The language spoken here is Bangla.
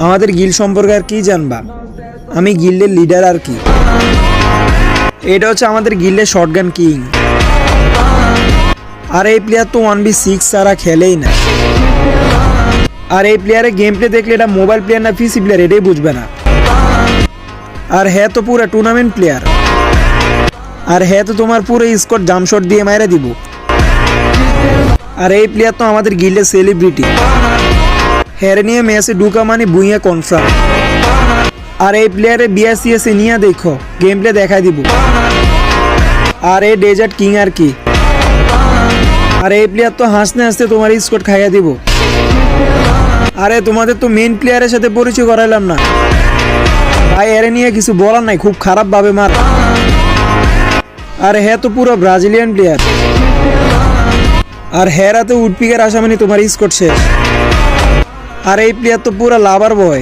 আমাদের গিল্ড সম্পর্কে আর কি জানবা? আমি গিল্ডের লিডার আর কি। এটা হচ্ছে আমাদের গিল্ডের শটগান কিং। আর এই প্লেয়ার তো 1v6 ছাড়া খেলেই না। আর এই প্লেয়ারের গেম প্লে দেখলে এটা মোবাইল প্লেয়ার না পিসি প্লেয়ার এটাই বুঝবে না। আর হ্যাঁ তো পুরো টুর্নামেন্ট প্লেয়ার। আর হ্যাঁ তো তোমার পুরো স্কোর জাম্পশট দিয়ে মাইরা দিব। আর এই প্লেয়ার তো আমাদের গিল্ডের সেলিব্রিটি। হ্যারে নিয়ে ম্যাচে ঢুকা মানে বুইয়া কনফার্ম। আর এই প্লেয়ারে বিএসসিএস নিয়ে দেখো গেম প্লে দেখাই দিব। আর এই ডেজার্ট কিং আর কি। আর এই প্লেয়ার তো হাসতে হাসতে তোমার স্কোর খাইয়া দিব। আরে তোমাদের তো মেইন প্লেয়ারের সাথে পরিচয় করাইলাম না ভাই, এরে নিয়ে কিছু বলার নাই, খুব খারাপ ভাবে মার। আর হ্যাঁ তো পুরো ব্রাজিলিয়ান প্লেয়ার। আর হেরাতে উডপিকের আসা মানে তোমার স্কোর শেষ। আর এই প্লেয়ার তো পুরো লাভার বয়।